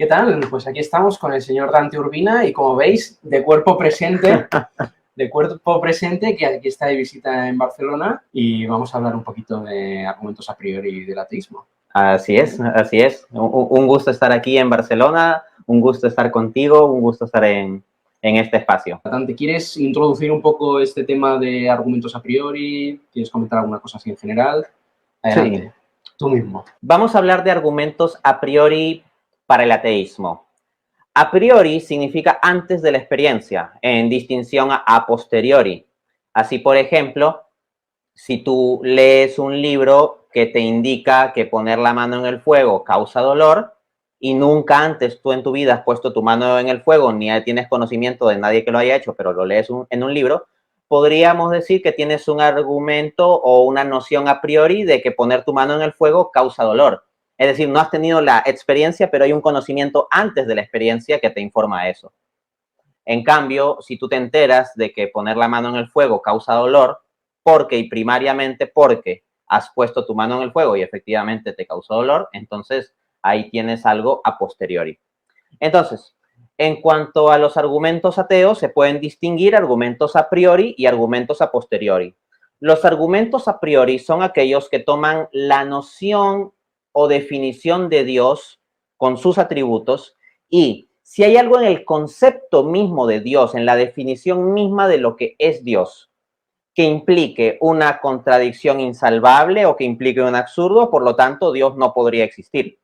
¿Qué tal? Pues aquí estamos con el señor Dante Urbina y como veis, de cuerpo presente, que aquí está de visita en Barcelona y vamos a hablar un poquito de argumentos a priori del ateísmo. Así es, así es. Un gusto estar aquí en Barcelona, un gusto estar contigo, un gusto estar en este espacio. Dante, ¿quieres introducir un poco este tema de argumentos a priori? ¿Quieres comentar alguna cosa así en general? Adelante, sí. Tú mismo. Vamos a hablar de argumentos a priori para el ateísmo. A priori significa antes de la experiencia, en distinción a posteriori. Así, por ejemplo, si tú lees un libro que te indica que poner la mano en el fuego causa dolor y nunca antes tú en tu vida has puesto tu mano en el fuego ni tienes conocimiento de nadie que lo haya hecho, pero lo lees en un libro, podríamos decir que tienes un argumento o una noción a priori de que poner tu mano en el fuego causa dolor. Es decir, no has tenido la experiencia, pero hay un conocimiento antes de la experiencia que te informa eso. En cambio, si tú te enteras de que poner la mano en el fuego causa dolor, porque y primariamente porque has puesto tu mano en el fuego y efectivamente te causó dolor, entonces ahí tienes algo a posteriori. Entonces, en cuanto a los argumentos ateos, se pueden distinguir argumentos a priori y argumentos a posteriori. Los argumentos a priori son aquellos que toman la noción o definición de Dios con sus atributos y si hay algo en el concepto mismo de Dios, en la definición misma de lo que es Dios, que implique una contradicción insalvable o que implique un absurdo, por lo tanto, Dios no podría existir.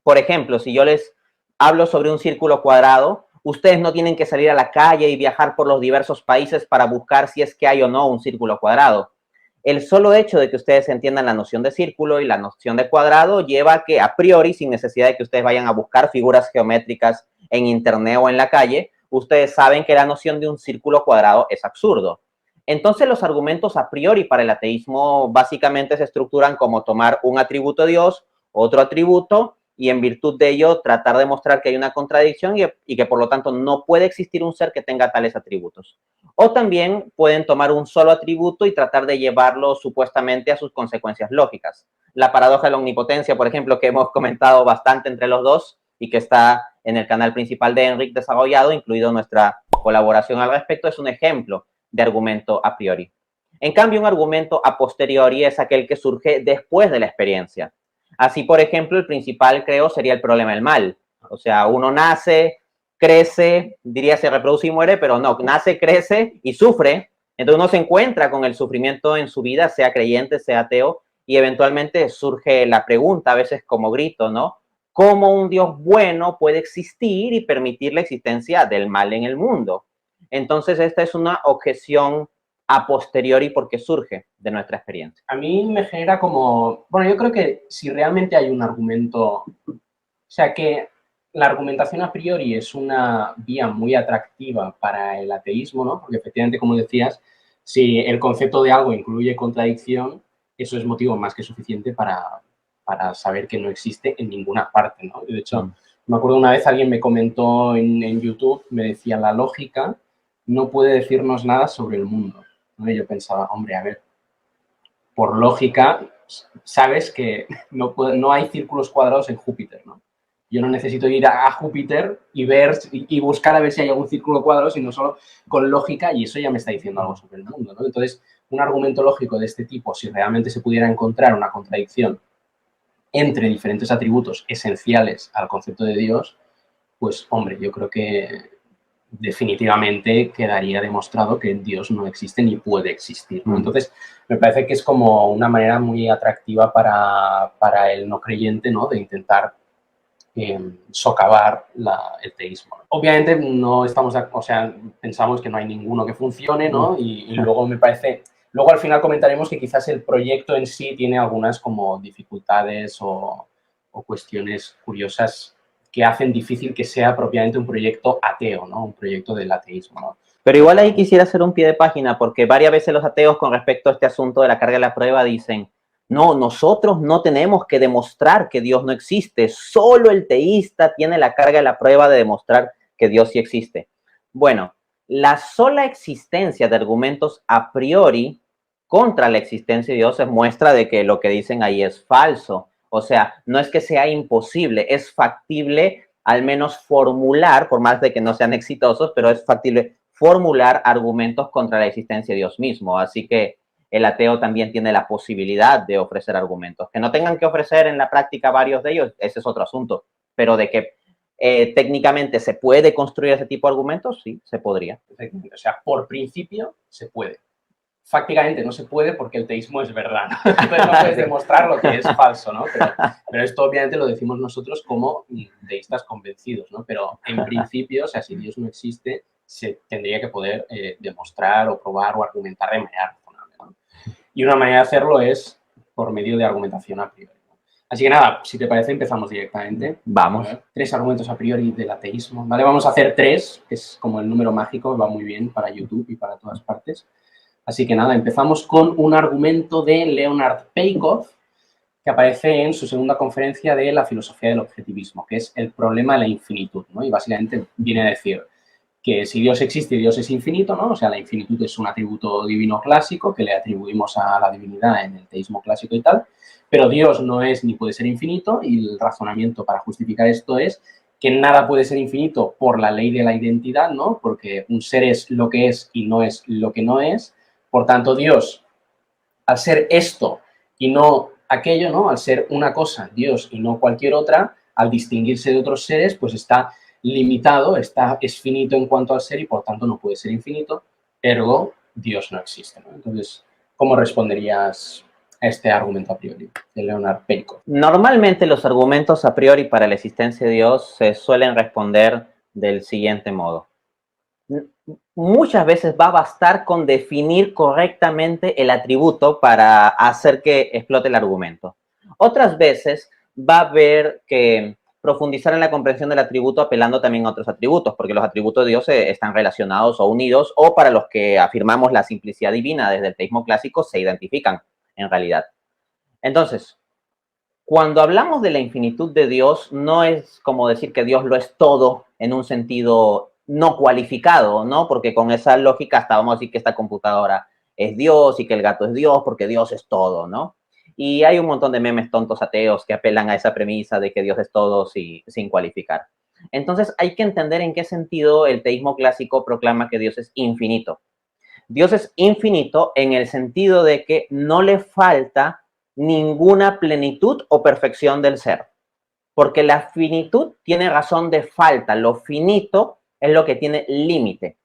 Por ejemplo, si yo les hablo sobre un círculo cuadrado, ustedes no tienen que salir a la calle y viajar por los diversos países para buscar si es que hay o no un círculo cuadrado. El solo hecho de que ustedes entiendan la noción de círculo y la noción de cuadrado lleva a que a priori, sin necesidad de que ustedes vayan a buscar figuras geométricas en internet o en la calle, ustedes saben que la noción de un círculo cuadrado es absurdo. Entonces los argumentos a priori para el ateísmo básicamente se estructuran como tomar un atributo de Dios, otro atributo, y en virtud de ello tratar de mostrar que hay una contradicción y que por lo tanto no puede existir un ser que tenga tales atributos. O también pueden tomar un solo atributo y tratar de llevarlo supuestamente a sus consecuencias lógicas. La paradoja de la omnipotencia, por ejemplo, que hemos comentado bastante entre los dos y que está en el canal principal de Enric desarrollado, incluido nuestra colaboración al respecto, es un ejemplo de argumento a priori. En cambio, un argumento a posteriori es aquel que surge después de la experiencia. Así, por ejemplo, el principal, creo, sería el problema del mal. O sea, uno nace, crece, diría se reproduce y muere, pero no, nace, crece y sufre. Entonces uno se encuentra con el sufrimiento en su vida, sea creyente, sea ateo, y eventualmente surge la pregunta, a veces como grito, ¿no? ¿Cómo un Dios bueno puede existir y permitir la existencia del mal en el mundo? Entonces esta es una objeción a posteriori porque surge de nuestra experiencia. A mí me genera como, bueno, yo creo que si realmente hay un argumento, o sea, que la argumentación a priori es una vía muy atractiva para el ateísmo, ¿no? Porque efectivamente, como decías, si el concepto de algo incluye contradicción, eso es motivo más que suficiente para saber que no existe en ninguna parte, ¿no? De hecho, me acuerdo una vez alguien me comentó en YouTube, me decía, la lógica no puede decirnos nada sobre el mundo, ¿no? Y yo pensaba, hombre, a ver, por lógica, sabes que no hay círculos cuadrados en Júpiter, ¿no? Yo no necesito ir a Júpiter y ver y buscar a ver si hay algún círculo cuadrado, sino solo con lógica, y eso ya me está diciendo algo sobre el mundo, ¿no? Entonces, un argumento lógico de este tipo, si realmente se pudiera encontrar una contradicción entre diferentes atributos esenciales al concepto de Dios, pues, hombre, yo creo que definitivamente quedaría demostrado que Dios no existe ni puede existir, ¿no? Entonces, me parece que es como una manera muy atractiva para el no creyente, ¿no? De intentar socavar el teísmo. Obviamente no estamos, o sea, pensamos que no hay ninguno que funcione, ¿no? Y luego me parece, luego al final comentaremos que quizás el proyecto en sí tiene algunas como dificultades o cuestiones curiosas que hacen difícil que sea propiamente un proyecto ateo, ¿no? Un proyecto del ateísmo, ¿no? Pero igual ahí quisiera hacer un pie de página, porque varias veces los ateos con respecto a este asunto de la carga de la prueba dicen, no, nosotros no tenemos que demostrar que Dios no existe, solo el teísta tiene la carga de la prueba de demostrar que Dios sí existe. Bueno, la sola existencia de argumentos a priori contra la existencia de Dios es muestra de que lo que dicen ahí es falso. O sea, no es que sea imposible, es factible al menos formular, por más de que no sean exitosos, pero es factible formular argumentos contra la existencia de Dios mismo. Así que el ateo también tiene la posibilidad de ofrecer argumentos. Que no tengan que ofrecer en la práctica varios de ellos, ese es otro asunto. Pero de que técnicamente se puede construir ese tipo de argumentos, sí, se podría. O sea, por principio se puede. Fácticamente no se puede porque el teísmo es verdad, ¿no? Entonces no puedes demostrar lo que es falso, ¿no? Pero esto obviamente lo decimos nosotros como deístas convencidos, ¿no? Pero en principio, o sea, si Dios no existe, se tendría que poder demostrar o probar o argumentar de manera razonable, ¿no? Y una manera de hacerlo es por medio de argumentación a priori, ¿no? Así que nada, si te parece, empezamos directamente. Vamos. 3 argumentos a priori del ateísmo, ¿vale? Vamos a hacer 3, que es como el número mágico, va muy bien para YouTube y para todas partes. Así que nada, empezamos con un argumento de Leonard Peikoff, que aparece en su segunda conferencia de la filosofía del objetivismo, que es el problema de la infinitud, ¿no? Y básicamente viene a decir que si Dios existe y Dios es infinito, ¿no? O sea, la infinitud es un atributo divino clásico que le atribuimos a la divinidad en el teísmo clásico y tal, pero Dios no es ni puede ser infinito y el razonamiento para justificar esto es que nada puede ser infinito por la ley de la identidad, ¿no? Porque un ser es lo que es y no es lo que no es. Por tanto, Dios, al ser esto y no aquello, ¿no? Al ser una cosa, Dios, y no cualquier otra, al distinguirse de otros seres, pues está limitado, es finito en cuanto al ser y por tanto no puede ser infinito, ergo Dios no existe, ¿no? Entonces, ¿cómo responderías a este argumento a priori de Leonard Peikoff? Normalmente los argumentos a priori para la existencia de Dios se suelen responder del siguiente modo. Muchas veces va a bastar con definir correctamente el atributo para hacer que explote el argumento. Otras veces va a haber que profundizar en la comprensión del atributo apelando también a otros atributos, porque los atributos de Dios están relacionados o unidos, o para los que afirmamos la simplicidad divina desde el teísmo clásico, se identifican en realidad. Entonces, cuando hablamos de la infinitud de Dios, no es como decir que Dios lo es todo en un sentido no cualificado, ¿no? Porque con esa lógica hasta vamos a decir que esta computadora es Dios y que el gato es Dios porque Dios es todo, ¿no? Y hay un montón de memes tontos ateos que apelan a esa premisa de que Dios es todo sin cualificar. Entonces hay que entender en qué sentido el teísmo clásico proclama que Dios es infinito. Dios es infinito en el sentido de que no le falta ninguna plenitud o perfección del ser, porque la finitud tiene razón de falta, lo finito es lo que tiene límite.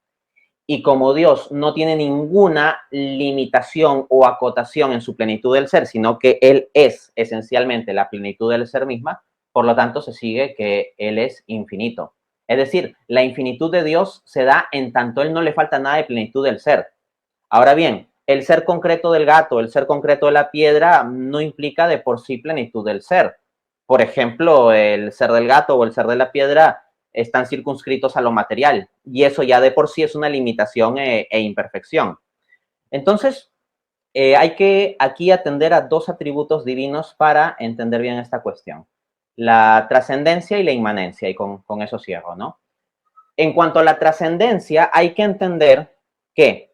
Y como Dios no tiene ninguna limitación o acotación en su plenitud del ser, sino que Él es esencialmente la plenitud del ser misma, por lo tanto se sigue que Él es infinito. Es decir, la infinitud de Dios se da en tanto Él no le falta nada de plenitud del ser. Ahora bien, el ser concreto del gato, el ser concreto de la piedra, no implica de por sí plenitud del ser. Por ejemplo, el ser del gato o el ser de la piedra están circunscritos a lo material y eso ya de por sí es una limitación e imperfección. Entonces, hay que aquí atender a dos atributos divinos para entender bien esta cuestión. La trascendencia y la inmanencia, y con eso cierro, ¿no? En cuanto a la trascendencia, hay que entender que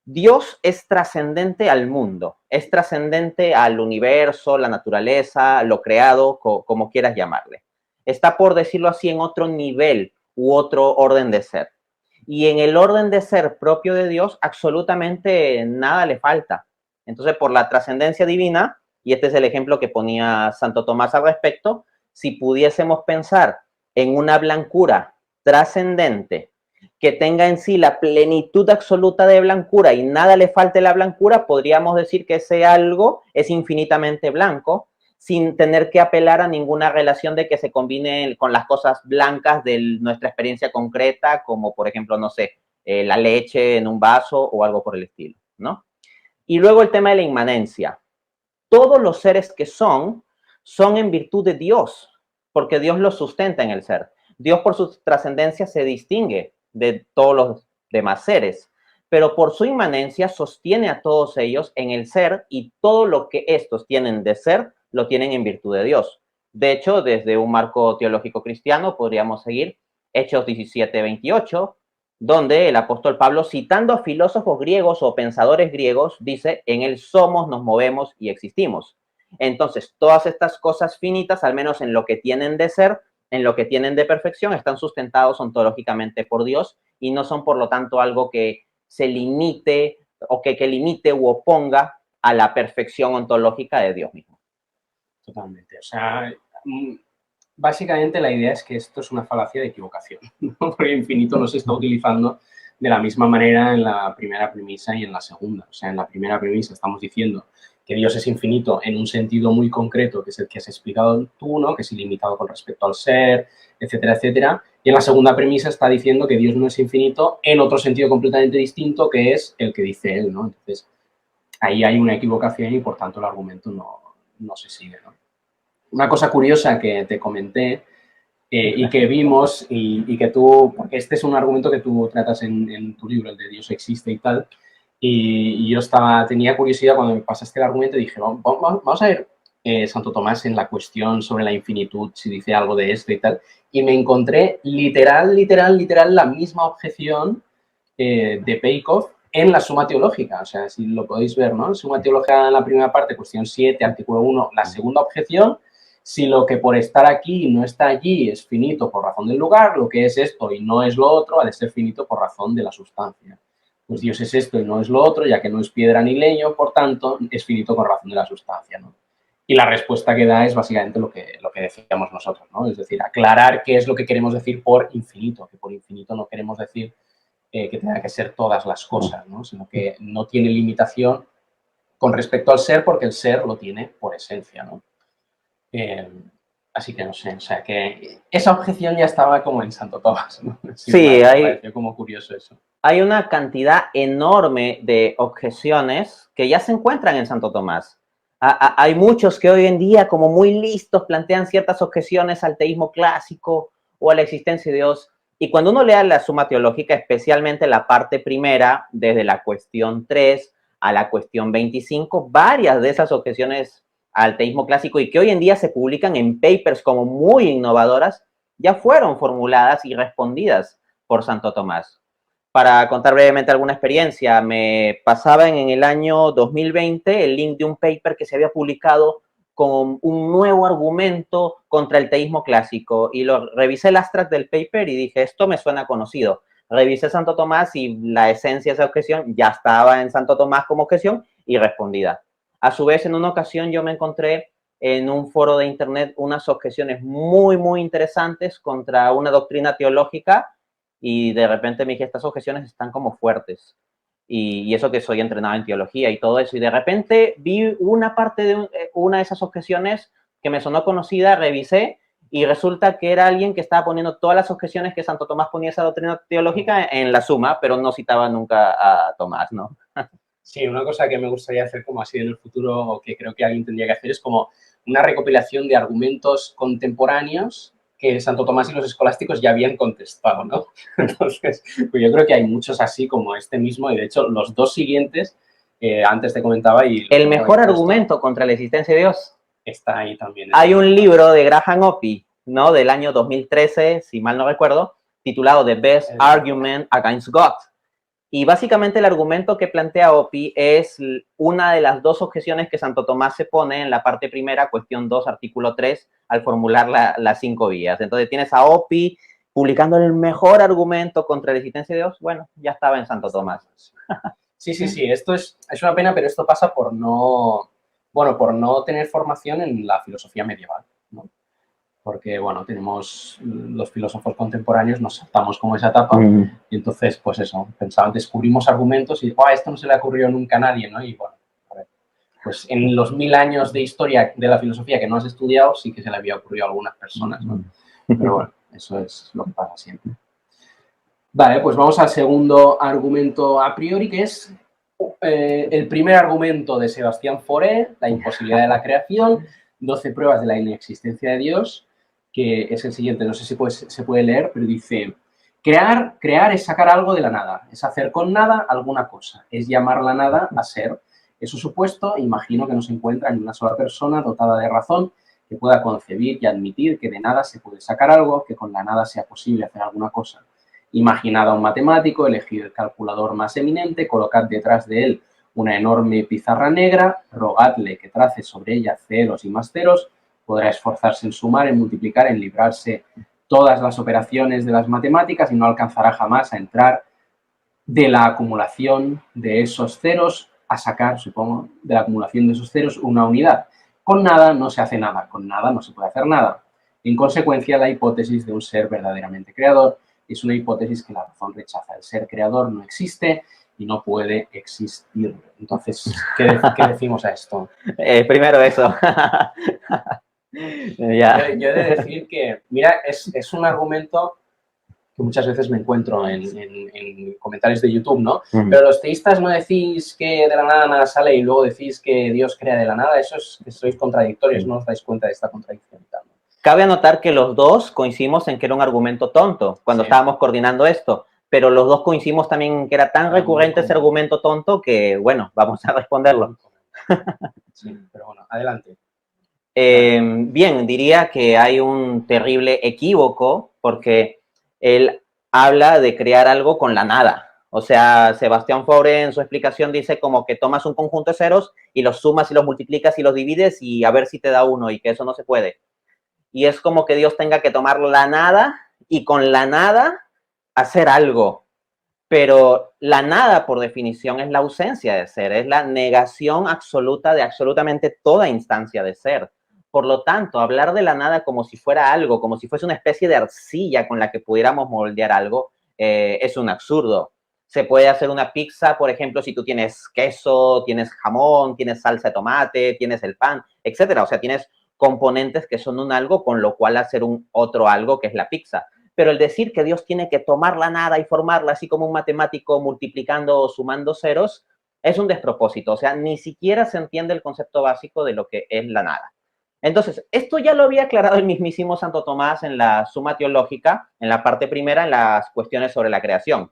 Dios es trascendente al mundo, es trascendente al universo, la naturaleza, lo creado, como quieras llamarle. Está, por decirlo así, en otro nivel u otro orden de ser. Y en el orden de ser propio de Dios, absolutamente nada le falta. Entonces, por la trascendencia divina, y este es el ejemplo que ponía Santo Tomás al respecto, si pudiésemos pensar en una blancura trascendente, que tenga en sí la plenitud absoluta de blancura y nada le falte la blancura, podríamos decir que ese algo es infinitamente blanco, sin tener que apelar a ninguna relación de que se combine con las cosas blancas de nuestra experiencia concreta, como por ejemplo, no sé, la leche en un vaso o algo por el estilo, ¿no? Y luego el tema de la inmanencia. Todos los seres que son en virtud de Dios, porque Dios los sustenta en el ser. Dios por su trascendencia se distingue de todos los demás seres, pero por su inmanencia sostiene a todos ellos en el ser y todo lo que estos tienen de ser lo tienen en virtud de Dios. De hecho, desde un marco teológico cristiano podríamos seguir Hechos 17:28, donde el apóstol Pablo, citando a filósofos griegos o pensadores griegos, dice, en él somos, nos movemos y existimos. Entonces, todas estas cosas finitas, al menos en lo que tienen de ser, en lo que tienen de perfección están sustentados ontológicamente por Dios y no son, por lo tanto, algo que se limite o que limite u oponga a la perfección ontológica de Dios mismo. Totalmente. O sea, básicamente la idea es que esto es una falacia de equivocación, ¿no? Porque infinito no se está utilizando de la misma manera en la primera premisa y en la segunda. O sea, en la primera premisa estamos diciendo que Dios es infinito en un sentido muy concreto, que es el que has explicado tú, ¿no? Que es ilimitado con respecto al ser, etcétera, etcétera. Y en la segunda premisa está diciendo que Dios no es infinito en otro sentido completamente distinto, que es el que dice él, ¿no? Entonces, ahí hay una equivocación y, por tanto, el argumento no se sigue, ¿no? Una cosa curiosa que te comenté y que vimos y que tú, porque este es un argumento que tú tratas en tu libro, el de Dios existe y tal, y yo tenía curiosidad cuando me pasaste el argumento y dije, vamos a ver Santo Tomás en la cuestión sobre la infinitud, si dice algo de esto y tal, y me encontré literal la misma objeción de Peikov en la Suma Teológica, o sea, si lo podéis ver, ¿no? Suma Teológica en la primera parte, cuestión 7, artículo 1, la segunda objeción, si lo que por estar aquí y no está allí es finito por razón del lugar, lo que es esto y no es lo otro ha de ser finito por razón de la sustancia. Pues Dios es esto y no es lo otro, ya que no es piedra ni leño, por tanto, es finito con razón de la sustancia, ¿no? Y la respuesta que da es básicamente lo que decíamos nosotros, ¿no? Es decir, aclarar qué es lo que queremos decir por infinito, que por infinito no queremos decir que tenga que ser todas las cosas, ¿no? Sino que no tiene limitación con respecto al ser porque el ser lo tiene por esencia, ¿no? Así que no sé, o sea que esa objeción ya estaba como en Santo Tomás, ¿no? Sí, me pareció como curioso eso. Hay una cantidad enorme de objeciones que ya se encuentran en Santo Tomás. Hay muchos que hoy en día, como muy listos, plantean ciertas objeciones al teísmo clásico o a la existencia de Dios. Y cuando uno lea la Suma Teológica, especialmente la parte primera, desde la cuestión 3 a la cuestión 25, varias de esas objeciones al teísmo clásico y que hoy en día se publican en papers como muy innovadoras, ya fueron formuladas y respondidas por Santo Tomás. Para contar brevemente alguna experiencia, me pasaban en el año 2020 el link de un paper que se había publicado con un nuevo argumento contra el teísmo clásico y revisé el abstract del paper y dije, esto me suena conocido. Revisé Santo Tomás y la esencia de esa objeción ya estaba en Santo Tomás como objeción y respondida. A su vez, en una ocasión yo me encontré en un foro de internet unas objeciones muy interesantes contra una doctrina teológica y de repente me dije, estas objeciones están como fuertes. Y eso que soy entrenado en teología y todo eso. Y de repente vi una parte de una de esas objeciones que me sonó conocida, revisé y resulta que era alguien que estaba poniendo todas las objeciones que Santo Tomás ponía esa doctrina teológica en la Suma, pero no citaba nunca a Tomás, ¿no? Sí, una cosa que me gustaría hacer como así en el futuro, o que creo que alguien tendría que hacer, es como una recopilación de argumentos contemporáneos que Santo Tomás y los escolásticos ya habían contestado, ¿no? Entonces, pues yo creo que hay muchos así como este mismo, y de hecho los dos siguientes, antes te comentaba y... El mejor argumento contra la existencia de Dios está ahí también. Hay un libro de Graham Oppy, ¿no? Del año 2013, si mal no recuerdo, titulado The Best Argument Against God. Y básicamente el argumento que plantea Oppy es una de las dos objeciones que Santo Tomás se pone en la parte primera, cuestión 2, artículo 3, al formular las 5 vías. Entonces tienes a Oppy publicando el mejor argumento contra la existencia de Dios. Bueno, ya estaba en Santo Tomás. Sí, esto es una pena, pero esto pasa por no tener formación en la filosofía medieval, ¿no? Porque, bueno, tenemos los filósofos contemporáneos, nos saltamos como esa etapa y entonces, pues eso, descubrimos argumentos y esto no se le ocurrió nunca a nadie, ¿no? Y bueno, a ver, pues en los 1000 años de historia de la filosofía que no has estudiado, sí que se le había ocurrido a algunas personas, ¿no? Pero bueno, eso es lo que pasa siempre. Vale, pues vamos al segundo argumento a priori, que es el primer argumento de Sebastián Fauré, la imposibilidad de la creación, 12 pruebas de la inexistencia de Dios, que es el siguiente, no sé si se puede leer, pero dice, crear es sacar algo de la nada, es hacer con nada alguna cosa, es llamar la nada a ser. Eso supuesto, imagino que no se encuentra en una sola persona dotada de razón que pueda concebir y admitir que de nada se puede sacar algo, que con la nada sea posible hacer alguna cosa. Imaginad a un matemático, elegid el calculador más eminente, colocad detrás de él una enorme pizarra negra, rogadle que trace sobre ella ceros y más ceros, podrá esforzarse en sumar, en multiplicar, en librarse todas las operaciones de las matemáticas y no alcanzará jamás a entrar de la acumulación de esos ceros a sacar, supongo, de la acumulación de esos ceros una unidad. Con nada no se hace nada, con nada no se puede hacer nada. En consecuencia, la hipótesis de un ser verdaderamente creador es una hipótesis que la razón rechaza. El ser creador no existe y no puede existir. Entonces, ¿qué decimos a esto? Primero eso. Ya. Yo he de decir que, mira, es un argumento que muchas veces me encuentro en comentarios de YouTube, ¿no? Pero los teístas no decís que de la nada nada sale y luego decís que Dios crea de la nada. Eso es que sois contradictorios, no os dais cuenta de esta contradicción. Cabe anotar que los dos coincidimos en que era un argumento tonto cuando estábamos coordinando esto, pero los dos coincidimos también en que era tan recurrente ese argumento tonto que, bueno, vamos a responderlo. Sí, pero bueno, adelante. Bien, diría que hay un terrible equívoco porque él habla de crear algo con la nada. O sea, Sebastián Faure en su explicación dice como que tomas un conjunto de ceros y los sumas y los multiplicas y los divides y a ver si te da uno y que eso no se puede. Y es como que Dios tenga que tomar la nada y con la nada hacer algo. Pero la nada, por definición, es la ausencia de ser, es la negación absoluta de absolutamente toda instancia de ser. Por lo tanto, hablar de la nada como si fuera algo, como si fuese una especie de arcilla con la que pudiéramos moldear algo, es un absurdo. Se puede hacer una pizza, por ejemplo, si tú tienes queso, tienes jamón, tienes salsa de tomate, tienes el pan, etcétera. O sea, tienes componentes que son un algo, con lo cual hacer un otro algo que es la pizza. Pero el decir que Dios tiene que tomar la nada y formarla así como un matemático multiplicando o sumando ceros es un despropósito. O sea, ni siquiera se entiende el concepto básico de lo que es la nada. Entonces, esto ya lo había aclarado el mismísimo Santo Tomás en la Suma Teológica, en la parte primera, en las cuestiones sobre la creación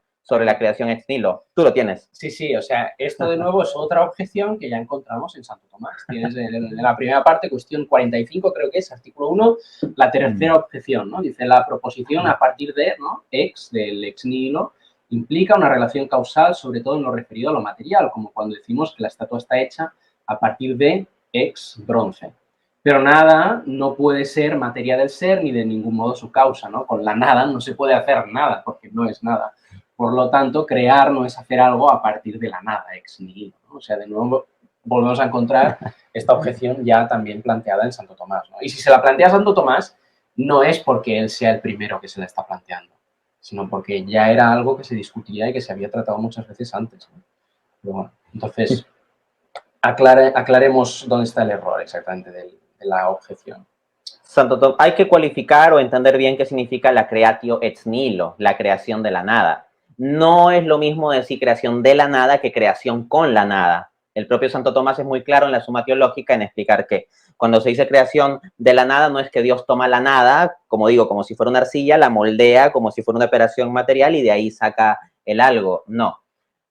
ex nihilo. Tú lo tienes. Sí, sí, o sea, esto de nuevo es otra objeción que ya encontramos en Santo Tomás. Tienes en la primera parte, cuestión 45, creo que es, artículo 1, la tercera objeción, ¿no? Dice, la proposición a partir de, ¿no? Del ex nihilo, implica una relación causal, sobre todo en lo referido a lo material, como cuando decimos que la estatua está hecha a partir de ex bronce. Pero nada no puede ser materia del ser ni de ningún modo su causa, ¿no? Con la nada no se puede hacer nada, porque no es nada. Por lo tanto, crear no es hacer algo a partir de la nada, ex nihilo, ¿no? O sea, de nuevo, volvemos a encontrar esta objeción ya también planteada en Santo Tomás, ¿no? Y si se la plantea Santo Tomás, no es porque él sea el primero que se la está planteando, sino porque ya era algo que se discutía y que se había tratado muchas veces antes, ¿no? Pero bueno, entonces, aclaremos dónde está el error exactamente de la objeción. Santo Tomás, hay que cualificar o entender bien qué significa la creatio ex nihilo, la creación de la nada. No es lo mismo decir creación de la nada que creación con la nada. El propio Santo Tomás es muy claro en la Suma Teológica en explicar que cuando se dice creación de la nada no es que Dios toma la nada, como digo, como si fuera una arcilla, la moldea como si fuera una operación material y de ahí saca el algo. No.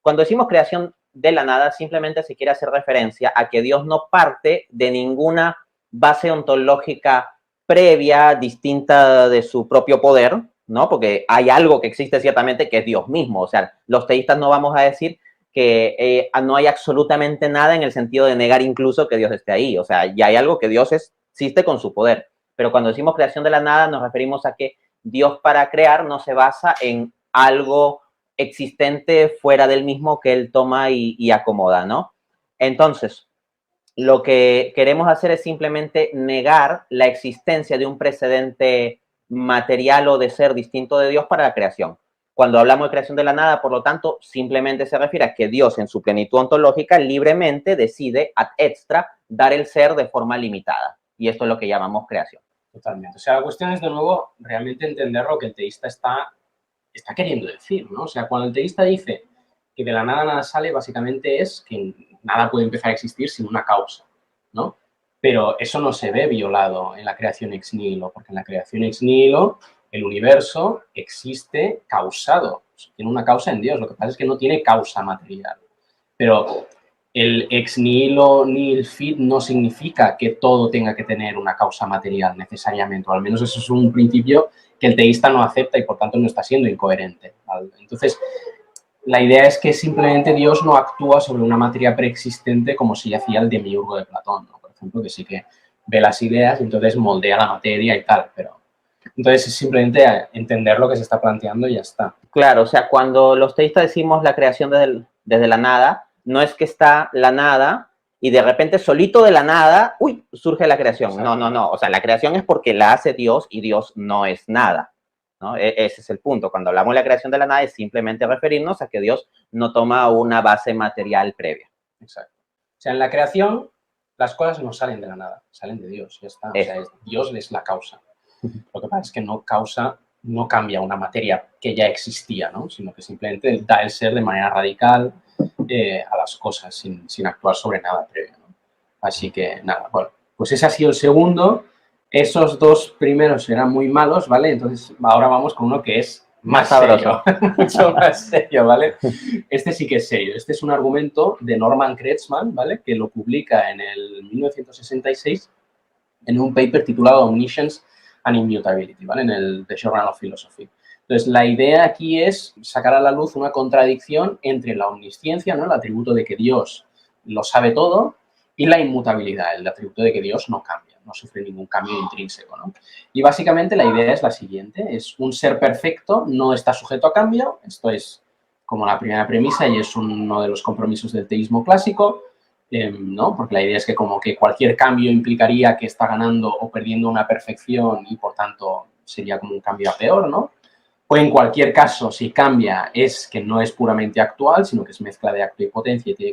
Cuando decimos creación de la nada, simplemente se quiere hacer referencia a que Dios no parte de ninguna base ontológica previa, distinta de su propio poder, ¿no? Porque hay algo que existe ciertamente que es Dios mismo. O sea, los teístas no vamos a decir que no hay absolutamente nada en el sentido de negar incluso que Dios esté ahí. O sea, ya hay algo que Dios existe con su poder. Pero cuando decimos creación de la nada, nos referimos a que Dios para crear no se basa en algo existente fuera del mismo que Él toma y acomoda, ¿no? Entonces, lo que queremos hacer es simplemente negar la existencia de un precedente material o de ser distinto de Dios para la creación. Cuando hablamos de creación de la nada, por lo tanto, simplemente se refiere a que Dios en su plenitud ontológica libremente decide ad extra dar el ser de forma limitada. Y esto es lo que llamamos creación. Totalmente. O sea, la cuestión es, de nuevo, realmente entender lo que el teísta está queriendo decir, ¿no? O sea, cuando el teísta dice que de la nada nada sale, básicamente es que nada puede empezar a existir sin una causa, ¿no? Pero eso no se ve violado en la creación ex nihilo, porque en la creación ex nihilo el universo existe causado, tiene una causa en Dios, lo que pasa es que no tiene causa material. Pero el ex nihilo nihil fit no significa que todo tenga que tener una causa material necesariamente, o al menos eso es un principio que el teísta no acepta y por tanto no está siendo incoherente, ¿vale? Entonces, la idea es que simplemente Dios no actúa sobre una materia preexistente como si hacía el demiurgo de Platón, ¿no? Por ejemplo, que sí que ve las ideas y entonces moldea la materia y tal, pero entonces es simplemente entender lo que se está planteando y ya está. Claro, o sea, cuando los teístas decimos la creación desde la nada, no es que está la nada y de repente solito de la nada, uy, surge la creación. Exacto. No. O sea, la creación es porque la hace Dios y Dios no es nada, ¿no? Ese es el punto. Cuando hablamos de la creación de la nada es simplemente referirnos a que Dios no toma una base material previa. Exacto. O sea, en la creación las cosas no salen de la nada, salen de Dios, ya está. O sea, Dios es la causa. Lo que pasa es que no cambia una materia que ya existía, ¿no? Sino que simplemente da el ser de manera radical a las cosas, sin actuar sobre nada previo, ¿no? Así que nada, bueno, pues ese ha sido el segundo. Esos dos primeros eran muy malos, ¿vale? Entonces ahora vamos con uno que es más serio, mucho más serio, ¿vale? Este sí que es serio. Este es un argumento de Norman Kretschmann, ¿vale? Que lo publica en el 1966 en un paper titulado Omniscience and Immutability, ¿vale? En el The Journal of Philosophy. Entonces, la idea aquí es sacar a la luz una contradicción entre la omnisciencia, ¿no? El atributo de que Dios lo sabe todo, y la inmutabilidad, el atributo de que Dios no cambia, no sufre ningún cambio intrínseco, ¿no? Y básicamente la idea es la siguiente, es un ser perfecto, no está sujeto a cambio, esto es como la primera premisa y es uno de los compromisos del teísmo clásico, ¿no? Porque la idea es que como que cualquier cambio implicaría que está ganando o perdiendo una perfección y por tanto sería como un cambio a peor, ¿no? O en cualquier caso, si cambia, es que no es puramente actual, sino que es mezcla de acto y potencia y tiene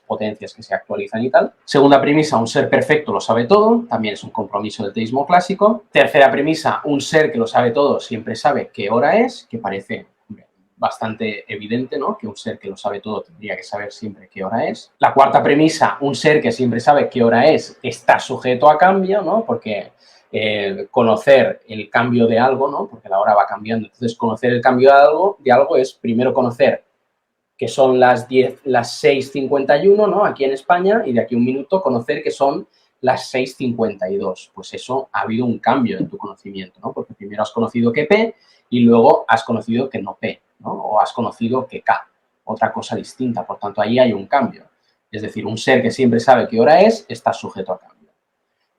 potencias que se actualizan y tal. Segunda premisa, un ser perfecto lo sabe todo, también es un compromiso del teísmo clásico. Tercera premisa, un ser que lo sabe todo siempre sabe qué hora es, que parece bastante evidente, ¿no? Que un ser que lo sabe todo tendría que saber siempre qué hora es. La cuarta premisa, un ser que siempre sabe qué hora es, está sujeto a cambio, ¿no? Porque conocer el cambio de algo, ¿no? Porque la hora va cambiando. Entonces, conocer el cambio de algo es primero conocer que son las 6:51, ¿no? Aquí en España, y de aquí a un minuto conocer que son las 6:52. Pues eso, ha habido un cambio en tu conocimiento, ¿no? Porque primero has conocido que P y luego has conocido que no P, ¿no? O has conocido que K, otra cosa distinta. Por tanto, ahí hay un cambio. Es decir, un ser que siempre sabe qué hora es, está sujeto a cambio.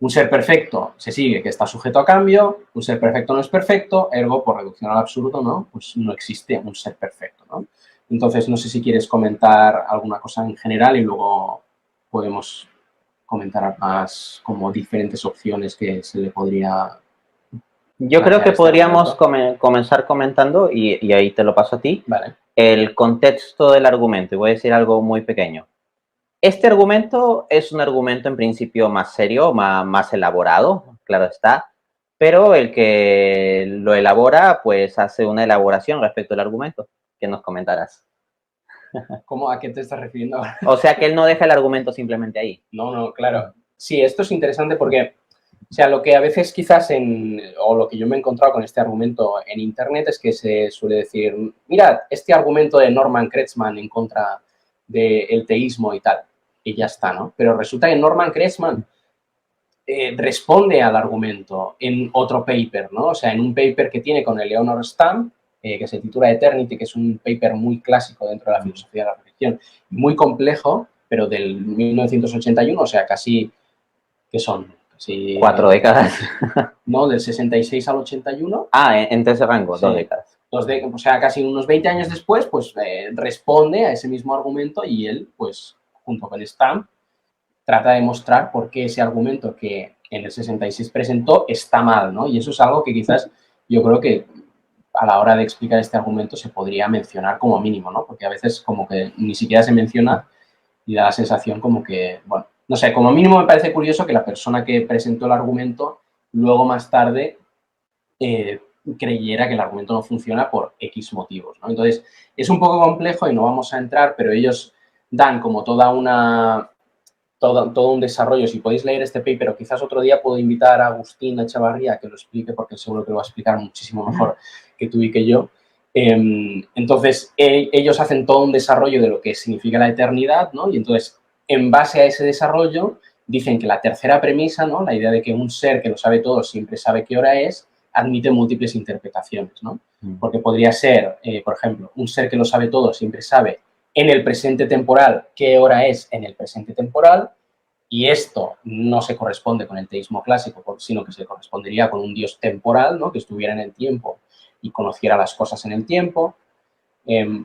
Un ser perfecto se sigue que está sujeto a cambio, un ser perfecto no es perfecto, ergo, por reducción al absurdo, ¿no? Pues no existe un ser perfecto, ¿no? Entonces, no sé si quieres comentar alguna cosa en general y luego podemos comentar más como diferentes opciones que se le podría... Yo creo que podríamos comenzar comentando, y ahí te lo paso a ti, vale. El contexto del argumento. Y voy a decir algo muy pequeño. Este argumento es un argumento en principio más serio, más elaborado, claro está, pero el que lo elabora, pues hace una elaboración respecto al argumento. ¿Qué nos comentarás? ¿Cómo, a qué te estás refiriendo ahora? O sea, que él no deja el argumento simplemente ahí. No, claro. Sí, esto es interesante porque, o sea, lo que a veces quizás o lo que yo me he encontrado con este argumento en Internet es que se suele decir, mirad, este argumento de Norman Kretschmann en contra del teísmo y tal, y ya está, ¿no? Pero resulta que Norman Kretschmann responde al argumento en otro paper, ¿no? O sea, en un paper que tiene con Eleanor Stamm, que se titula Eternity, que es un paper muy clásico dentro de la filosofía de la religión, muy complejo, pero del 1981, o sea, casi, ¿qué son? Casi, 4 décadas. No, del 66 al 81. Ah, entre ese rango, sí. 2 décadas. O sea, casi unos 20 años después, pues responde a ese mismo argumento y él, pues, junto con Stamm, trata de mostrar por qué ese argumento que en el 66 presentó está mal, ¿no? Y eso es algo que quizás yo creo que a la hora de explicar este argumento se podría mencionar como mínimo, ¿no? Porque a veces como que ni siquiera se menciona y da la sensación como que, bueno, no sé, como mínimo me parece curioso que la persona que presentó el argumento luego más tarde creyera que el argumento no funciona por X motivos, ¿no? Entonces, es un poco complejo y no vamos a entrar, pero ellos dan como todo un desarrollo. Si podéis leer este paper, o quizás otro día puedo invitar a Agustín Echavarría a que lo explique, porque seguro que lo va a explicar muchísimo mejor que tú y que yo. Entonces, ellos hacen todo un desarrollo de lo que significa la eternidad, ¿no? Y entonces, en base a ese desarrollo, dicen que la tercera premisa, ¿no? La idea de que un ser que lo sabe todo siempre sabe qué hora es, admite múltiples interpretaciones, ¿no? Porque podría ser, por ejemplo, un ser que lo sabe todo siempre sabe en el presente temporal qué hora es en el presente temporal, y esto no se corresponde con el teísmo clásico, sino que se correspondería con un Dios temporal, ¿no? Que estuviera en el tiempo y conociera las cosas en el tiempo.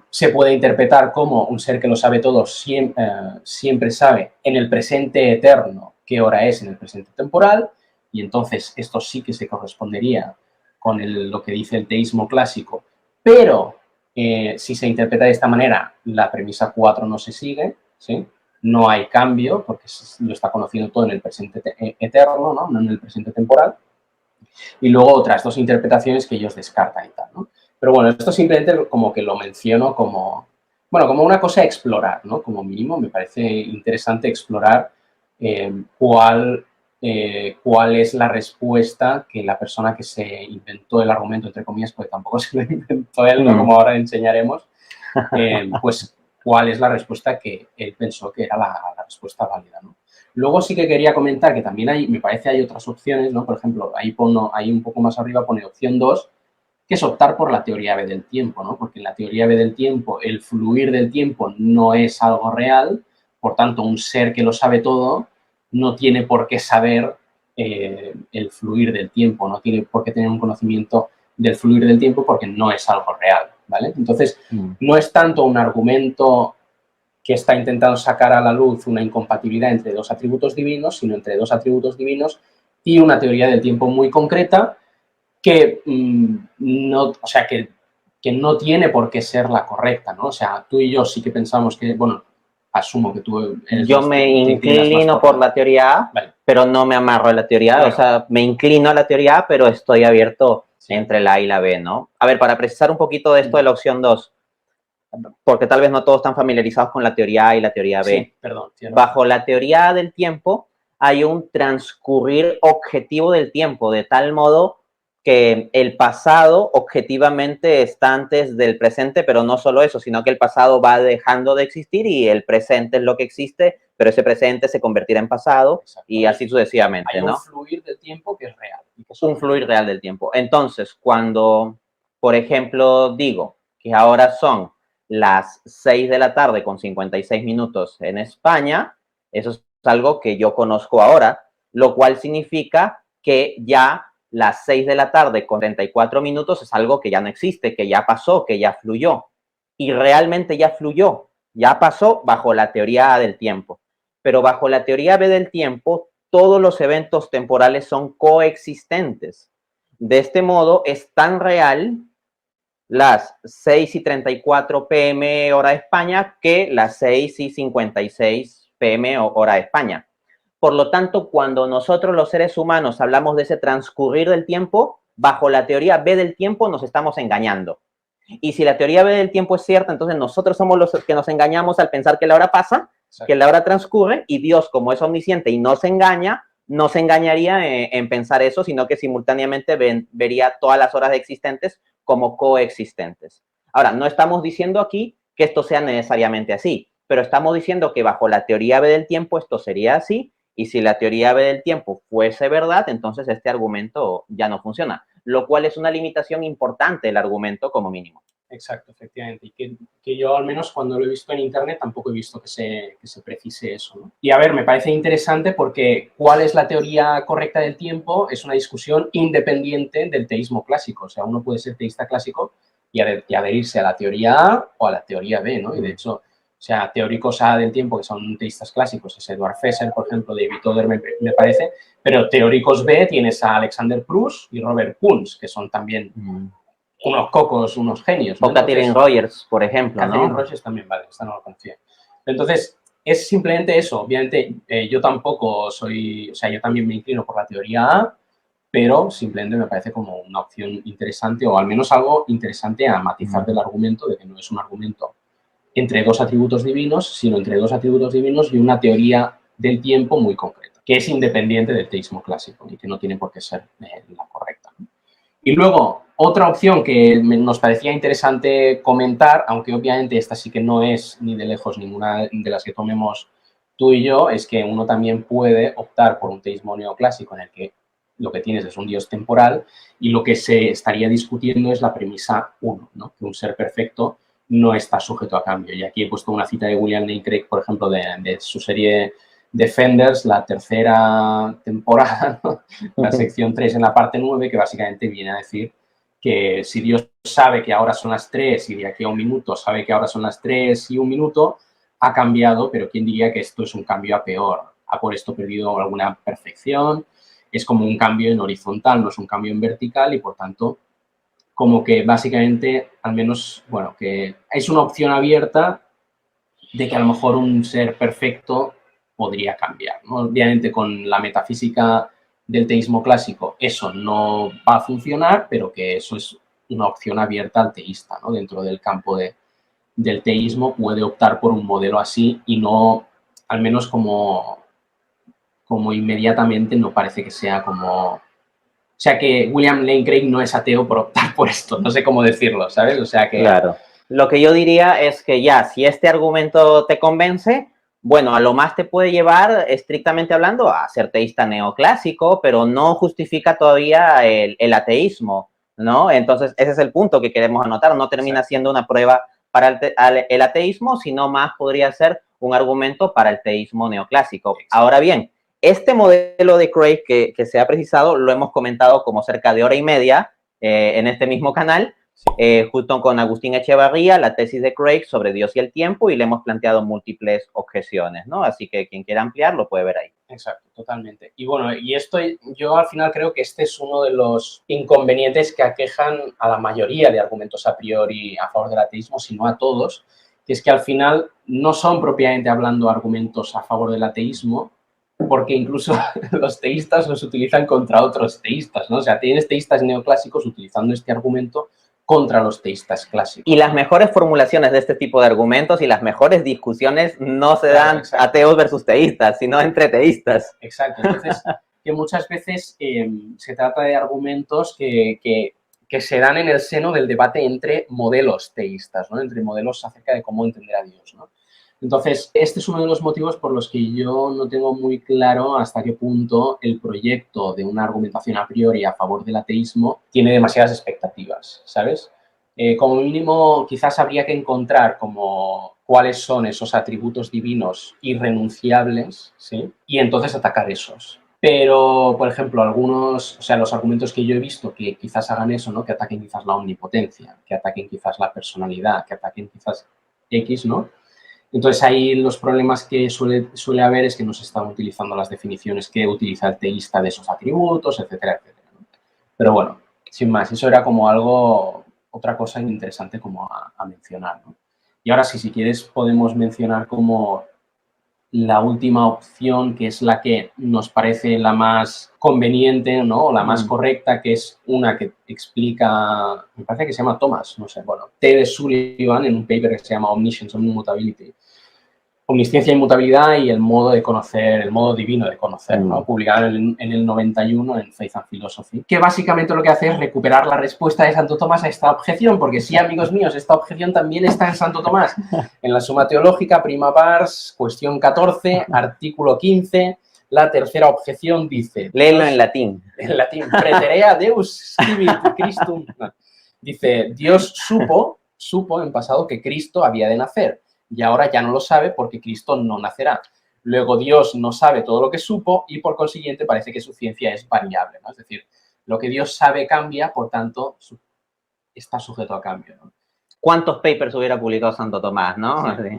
Se puede interpretar como un ser que lo sabe todo siempre sabe en el presente eterno qué hora es en el presente temporal, y entonces esto sí que se correspondería con lo que dice el teísmo clásico, pero si se interpreta de esta manera, la premisa 4 no se sigue, ¿sí? No hay cambio, porque lo está conociendo todo en el presente eterno, ¿no? No en el presente temporal. Y luego otras dos interpretaciones que ellos descartan y tal, ¿no? Pero bueno, esto simplemente como que lo menciono como, bueno, como una cosa a explorar, ¿no? Como mínimo me parece interesante explorar cuál es la respuesta que la persona que se inventó el argumento, entre comillas, porque tampoco se lo inventó él, ¿no? Como ahora enseñaremos, pues cuál es la respuesta que él pensó que era la respuesta válida, ¿no? Luego sí que quería comentar que también me parece hay otras opciones, ¿no? Por ejemplo, ahí un poco más arriba pone opción 2, que es optar por la teoría B del tiempo, ¿no? Porque en la teoría B del tiempo el fluir del tiempo no es algo real, por tanto, un ser que lo sabe todo no tiene por qué saber el fluir del tiempo, no tiene por qué tener un conocimiento del fluir del tiempo porque no es algo real, ¿vale? Entonces, no es tanto un argumento que está intentando sacar a la luz una incompatibilidad entre dos atributos divinos, sino entre dos atributos divinos y una teoría del tiempo muy concreta que no, o sea, que no tiene por qué ser la correcta, ¿no? O sea, tú y yo sí que pensamos que, bueno, asumo que tú eres yo me inclino por la teoría A, vale, pero no me amarro a la teoría A, claro. O sea, me inclino a la teoría A, pero estoy abierto entre la A y la B, ¿no? A ver, para precisar un poquito de esto de la opción 2, porque tal vez no todos están familiarizados con la teoría A y la teoría B. Sí, perdón. Bajo la teoría A del tiempo hay un transcurrir objetivo del tiempo, de tal modo que el pasado objetivamente está antes del presente, pero no solo eso, sino que el pasado va dejando de existir y el presente es lo que existe, pero ese presente se convertirá en pasado y así sucesivamente, ¿no? Hay un fluir del tiempo que es real. Un fluir real del tiempo. Entonces, cuando, por ejemplo, digo que ahora son las 6 de la tarde con 56 minutos en España, eso es algo que yo conozco ahora, lo cual significa que ya las 6 de la tarde con 34 minutos es algo que ya no existe, que ya pasó, que ya fluyó. Y realmente ya fluyó, ya pasó bajo la teoría A del tiempo. Pero bajo la teoría B del tiempo, todos los eventos temporales son coexistentes. De este modo, es tan real las 6:34 p.m. hora de España que las 6:56 p.m. hora de España. Por lo tanto, cuando nosotros los seres humanos hablamos de ese transcurrir del tiempo, bajo la teoría B del tiempo nos estamos engañando. Y si la teoría B del tiempo es cierta, entonces nosotros somos los que nos engañamos al pensar que la hora pasa, que la hora transcurre, y Dios, como es omnisciente y no se engaña, no se engañaría en pensar eso, sino que simultáneamente vería todas las horas existentes como coexistentes. Ahora, no estamos diciendo aquí que esto sea necesariamente así, pero estamos diciendo que bajo la teoría B del tiempo esto sería así, y si la teoría B del tiempo fuese verdad, entonces este argumento ya no funciona, lo cual es una limitación importante del argumento como mínimo. Exacto, efectivamente. Y que yo, al menos cuando lo he visto en Internet, tampoco he visto que se precise eso, ¿no? Y a ver, me parece interesante porque cuál es la teoría correcta del tiempo es una discusión independiente del teísmo clásico. O sea, uno puede ser teísta clásico y adherirse a la teoría A o a la teoría B, ¿no? Y de hecho, o sea, teóricos A del tiempo que son teístas clásicos, es Edward Fesser, por ejemplo, David Toder, me parece, pero teóricos B tienes a Alexander Proust y Robert Kuhns, que son también unos cocos, unos genios, ¿no? O Katherine Rogers, por ejemplo, Katherine Rogers también, vale, esta no lo conocía. Entonces, es simplemente eso. Obviamente, yo tampoco soy, o sea, yo también me inclino por la teoría A, pero simplemente me parece como una opción interesante, o al menos algo interesante a matizar del argumento, de que no es un argumento entre dos atributos divinos, sino entre dos atributos divinos y una teoría del tiempo muy concreta, que es independiente del teísmo clásico y que no tiene por qué ser la correcta, ¿no? Y luego, otra opción que nos parecía interesante comentar, aunque obviamente esta sí que no es ni de lejos ninguna de las que tomemos tú y yo, es que uno también puede optar por un teísmo neoclásico en el que lo que tienes es un Dios temporal y lo que se estaría discutiendo es la premisa 1, ¿no? Que un ser perfecto no está sujeto a cambio. Y aquí he puesto una cita de William Lane Craig, por ejemplo, de su serie Defenders, la tercera temporada, ¿no? La sección 3 en la parte 9, que básicamente viene a decir que si Dios sabe que ahora son las 3 y de aquí a un minuto sabe que ahora son las 3 y un minuto, ha cambiado, pero ¿quién diría que esto es un cambio a peor? ¿Ha por esto perdido alguna perfección? Es como un cambio en horizontal, no es un cambio en vertical y, por tanto, como que básicamente, al menos, bueno, que es una opción abierta de que a lo mejor un ser perfecto podría cambiar, ¿no? Obviamente con la metafísica del teísmo clásico eso no va a funcionar, pero que eso es una opción abierta al teísta, ¿no? Dentro del campo del teísmo puede optar por un modelo así y no, al menos como inmediatamente no parece que sea como... O sea, que William Lane Craig no es ateo por optar por esto, no sé cómo decirlo, ¿sabes? O sea que... Claro. Lo que yo diría es que ya, si este argumento te convence, bueno, a lo más te puede llevar, estrictamente hablando, a ser teísta neoclásico, pero no justifica todavía el ateísmo, ¿no? Entonces, ese es el punto que queremos anotar. No termina siendo una prueba para el ateísmo, sino más podría ser un argumento para el teísmo neoclásico. Ahora bien, este modelo de Craig que se ha precisado lo hemos comentado como cerca de hora y media en este mismo canal, junto con Agustín Echevarría, la tesis de Craig sobre Dios y el tiempo, y le hemos planteado múltiples objeciones, ¿no? Así que quien quiera ampliar lo puede ver ahí. Exacto, totalmente. Y bueno, y esto yo al final creo que este es uno de los inconvenientes que aquejan a la mayoría de argumentos a priori a favor del ateísmo, sino a todos, que es que al final no son propiamente hablando argumentos a favor del ateísmo, porque incluso los teístas los utilizan contra otros teístas, ¿no? O sea, tienes teístas neoclásicos utilizando este argumento contra los teístas clásicos. Y las mejores formulaciones de este tipo de argumentos y las mejores discusiones no se dan ateos versus teístas, sino entre teístas. Exacto. Entonces, que muchas veces se trata de argumentos que se dan en el seno del debate entre modelos teístas, ¿no? Entre modelos acerca de cómo entender a Dios, ¿no? Entonces, este es uno de los motivos por los que yo no tengo muy claro hasta qué punto el proyecto de una argumentación a priori a favor del ateísmo tiene demasiadas expectativas, ¿sabes? Como mínimo, quizás habría que encontrar como cuáles son esos atributos divinos irrenunciables, ¿sí? Y entonces atacar esos. Pero, por ejemplo, algunos, o sea, los argumentos que yo he visto que quizás hagan eso, ¿no? Que ataquen quizás la omnipotencia, que ataquen quizás la personalidad, que ataquen quizás X, ¿no? Entonces, ahí los problemas que suele haber es que no se están utilizando las definiciones que utiliza el teísta de esos atributos, etcétera, etcétera, ¿no? Pero bueno, sin más, eso era como algo, otra cosa interesante como a mencionar, ¿no? Y ahora sí, si quieres, podemos mencionar como la última opción, que es la que nos parece la más conveniente, ¿no? O la más correcta, que es una que explica, me parece que se llama Thomas, no sé, bueno, T. de Sullivan en un paper que se llama Omniscience and Immutability. Omnisciencia e inmutabilidad y el modo de conocer, el modo divino de conocer, ¿no? Publicado en el 91 en Faith and Philosophy, que básicamente lo que hace es recuperar la respuesta de Santo Tomás a esta objeción, porque sí, amigos míos, esta objeción también está en Santo Tomás, en la Suma Teológica, prima pars, cuestión 14, artículo 15, la tercera objeción dice... Léelo en latín. En latín, preterea Deus scivit Christum. No. Dice, Dios supo en pasado que Cristo había de nacer, y ahora ya no lo sabe porque Cristo no nacerá. Luego Dios no sabe todo lo que supo y por consiguiente parece que su ciencia es variable, ¿no? Es decir, lo que Dios sabe cambia, por tanto, está sujeto a cambio, ¿no? ¿Cuántos papers hubiera publicado Santo Tomás, no? Sí.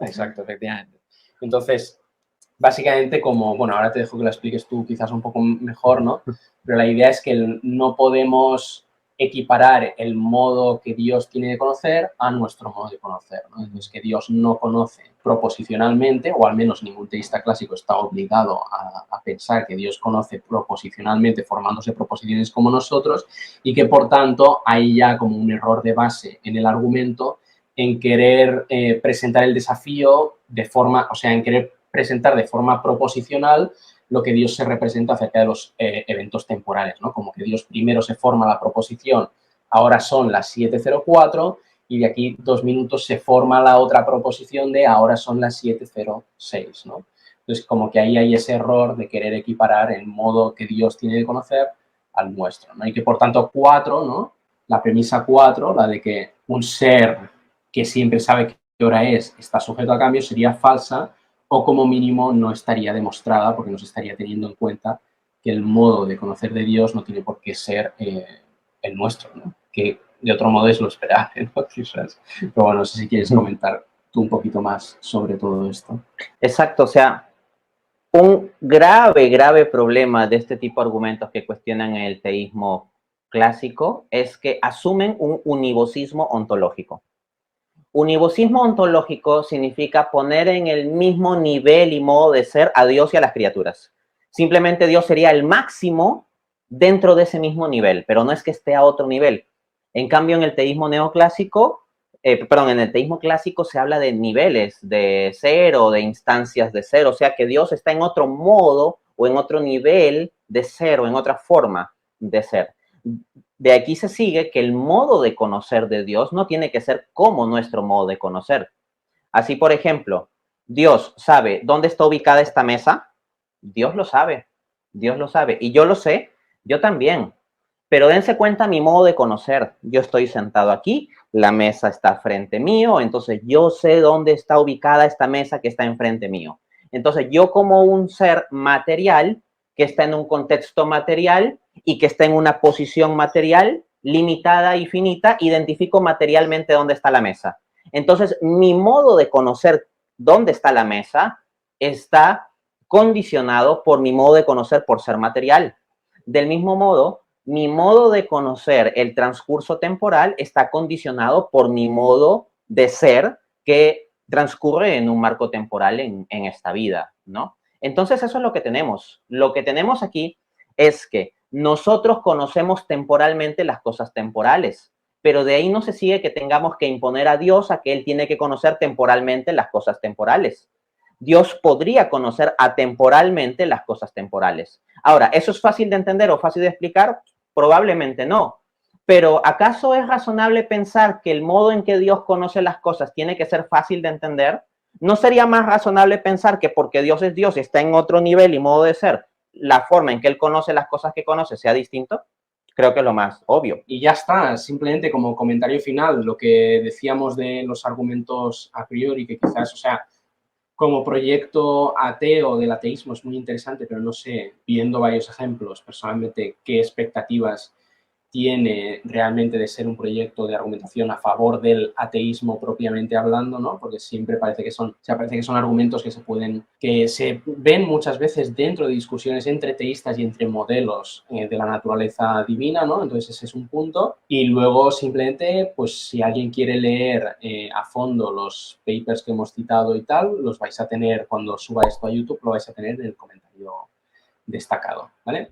Exacto, efectivamente. Entonces, básicamente como, bueno, ahora te dejo que lo expliques tú quizás un poco mejor, ¿no? Pero la idea es que no podemos equiparar el modo que Dios tiene de conocer a nuestro modo de conocer, ¿no? Entonces, que Dios no conoce proposicionalmente, o al menos ningún teísta clásico está obligado a pensar que Dios conoce proposicionalmente, formándose proposiciones como nosotros, y que, por tanto, hay ya como un error de base en el argumento en querer presentar el desafío de forma, o sea, en querer presentar de forma proposicional lo que Dios se representa acerca de los eventos temporales, ¿no? Como que Dios primero se forma la proposición, ahora son las 7:04 y de aquí 2 minutos se forma la otra proposición de ahora son las 7:06, ¿no? Entonces, como que ahí hay ese error de querer equiparar el modo que Dios tiene de conocer al nuestro, ¿no? Y que, por tanto, 4, ¿no? La premisa 4, la de que un ser que siempre sabe qué hora es, está sujeto a cambio, sería falsa, o como mínimo no estaría demostrada porque no se estaría teniendo en cuenta que el modo de conocer de Dios no tiene por qué ser el nuestro, ¿no? Que de otro modo es lo esperable, ¿no? Quizás. Pero bueno, no sé si quieres comentar tú un poquito más sobre todo esto. Exacto, o sea, un grave, grave problema de este tipo de argumentos que cuestionan el teísmo clásico es que asumen un univocismo ontológico. Univocismo ontológico significa poner en el mismo nivel y modo de ser a Dios y a las criaturas. Simplemente Dios sería el máximo dentro de ese mismo nivel, pero no es que esté a otro nivel. En cambio, en el teísmo neoclásico, en el teísmo clásico se habla de niveles, de ser o de instancias de ser, o sea que Dios está en otro modo o en otro nivel de ser o en otra forma de ser. De aquí se sigue que el modo de conocer de Dios no tiene que ser como nuestro modo de conocer. Así, por ejemplo, Dios sabe dónde está ubicada esta mesa. Dios lo sabe. Dios lo sabe. Y yo lo sé. Yo también. Pero dense cuenta mi modo de conocer. Yo estoy sentado aquí, la mesa está frente mío, entonces yo sé dónde está ubicada esta mesa que está enfrente mío. Entonces yo como un ser material que está en un contexto material y que está en una posición material limitada y finita, identifico materialmente dónde está la mesa. Entonces mi modo de conocer dónde está la mesa está condicionado por mi modo de conocer por ser material. Del mismo modo, mi modo de conocer el transcurso temporal está condicionado por mi modo de ser que transcurre en un marco temporal en esta vida, ¿no? Entonces eso es lo que tenemos. Lo que tenemos aquí es que nosotros conocemos temporalmente las cosas temporales, pero de ahí no se sigue que tengamos que imponer a Dios a que Él tiene que conocer temporalmente las cosas temporales. Dios podría conocer atemporalmente las cosas temporales. Ahora, ¿eso es fácil de entender o fácil de explicar? Probablemente no. Pero ¿acaso es razonable pensar que el modo en que Dios conoce las cosas tiene que ser fácil de entender? ¿No sería más razonable pensar que porque Dios es Dios y está en otro nivel y modo de ser, la forma en que Él conoce las cosas que conoce sea distinto? Creo que es lo más obvio. Y ya está, simplemente como comentario final, lo que decíamos de los argumentos a priori, que quizás, o sea, como proyecto ateo del ateísmo es muy interesante, pero no sé, viendo varios ejemplos, personalmente, qué expectativas tiene realmente de ser un proyecto de argumentación a favor del ateísmo propiamente hablando, ¿no? Porque siempre parece que son, o sea, parece que son argumentos que se ven muchas veces dentro de discusiones entre teístas y entre modelos de la naturaleza divina, ¿no? Entonces ese es un punto. Y luego simplemente, pues si alguien quiere leer a fondo los papers que hemos citado y tal, los vais a tener cuando suba esto a YouTube, lo vais a tener en el comentario destacado, ¿vale?